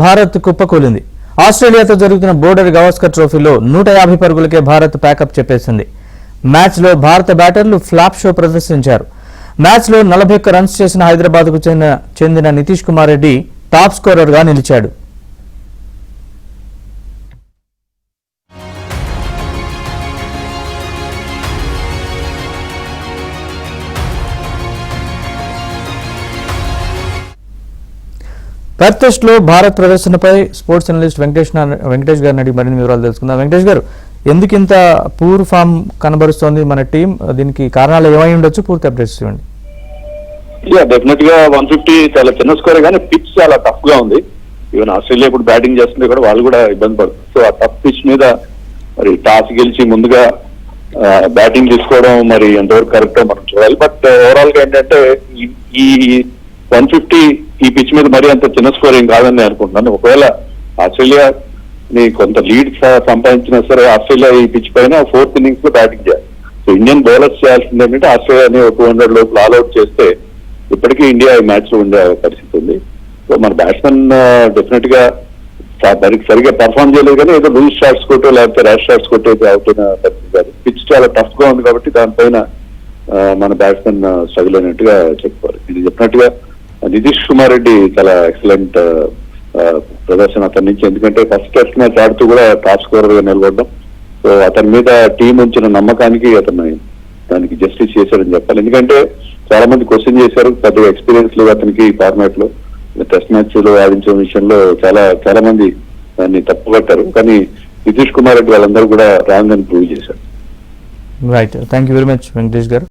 భారత్ కుప్పకూలింది. ఆస్ట్రేలియాతో జరుగుతున్న బోర్డర్ గవాస్కర్ ట్రోఫీలో 150 పరుగులకే భారత్ ప్యాకప్ చెప్పేసింది. మ్యాచ్లో భారత బ్యాటర్లు ఫ్లాప్ షో ప్రదర్శించారు. మ్యాచ్లో 41 రన్స్ చేసిన హైదరాబాద్కు చెందిన నితీష్ కుమార్ రెడ్డి టాప్ స్కోరర్గా నిలిచాడు. పెర్త్ టెస్ట్ లో భారత్ ప్రదర్శనపై స్పోర్ట్స్ జర్నలిస్ట్ వెంకటేష్ గారిని అడిగి మరిన్ని వివరాలు తెలుసుకుందాం. వెంకటేష్ గారు, ఎందుకు ఇంత పూర్ ఫామ్ కనబరుస్తోంది మన టీం? దీనికి కారణాలు ఏమై ఉండొచ్చు? పూర్తి అప్డేట్స్ ఇవ్వండి. డెఫినెట్ గా 150 చాలా చిన్న స్కోర్, కానీ పిచ్ చాలా టఫ్ గా ఉంది. ఈవెన్ ఆస్ట్రేలియా ఇప్పుడు బ్యాటింగ్ చేస్తుంటే కూడా వాళ్ళు కూడా ఇబ్బంది పడుతుంది. సో ఆ టఫ్ పిచ్ మీద మరి టాస్ గెలిచి ముందుగా బ్యాటింగ్ తీసుకోవడం మరి ఎంతవరకు కరెక్ట్ మనం చూడాలి. బట్ ఓవరాల్ గా ఏంటంటే ఈ 150 ఈ పిచ్ మీద మరీ అంత చిన్న స్కోర్ ఏం కాదని నేను అనుకుంటున్నాను. ఒకవేళ ఆస్ట్రేలియా కొంత లీడ్ సంపాదించినా సరే ఆస్ట్రేలియా ఈ పిచ్ పైన 4th ఇన్నింగ్స్ లో బ్యాటింగ్ చేయాలి. సో ఇండియన్ బౌలర్స్ చేయాల్సింది ఏంటంటే ఆస్ట్రేలియాని 200 లోపల ఆల్అౌట్ చేస్తే ఇప్పటికీ ఇండియా ఈ మ్యాచ్ లో ఉండే పరిస్థితి ఉంది. సో మన బ్యాట్స్మెన్ డెఫినెట్ గా సరిగ్గా పర్ఫార్మ్ చేయలేదు, కానీ ఏదో లూజ్ షాట్స్ కొట్టో లేకపోతే ర్యాష్ షాట్స్ కొట్టో అవుట్ అయిన పరిస్థితి కాదు. పిచ్ చాలా టఫ్ గా ఉంది కాబట్టి దానిపైన మన బ్యాట్స్మెన్ స్ట్రగుల్ అయినట్టుగా చెప్పుకోవాలి. ఇది చెప్పినట్టుగా నితీష్ కుమార్ రెడ్డి చాలా ఎక్సలెంట్ ప్రదర్శన అతని నుంచి, ఎందుకంటే ఫస్ట్ టెస్ట్ మ్యాచ్ ఆడుతూ కూడా టాప్ స్కోరర్ గా నిలబడడం. సో అతని మీద టీం ఉంచిన నమ్మకానికి అతను దానికి జస్టిస్ చేశారని చెప్పాలి. ఎందుకంటే చాలా మంది క్వశ్చన్ చేశారు, పెద్దగా ఎక్స్పీరియన్స్ లేదు అతనికి ఈ ఫార్మాట్ లో. టెస్ట్ మ్యాచ్ లో ఆడించే విషయంలో చాలా మంది దాన్ని తప్పుపట్టారు, కానీ నితీష్ కుమార్ రెడ్డి వాళ్ళందరూ కూడా రాంగ్ అని ప్రూవ్ చేశారు. Right, thank you very much Venkatesh గారు.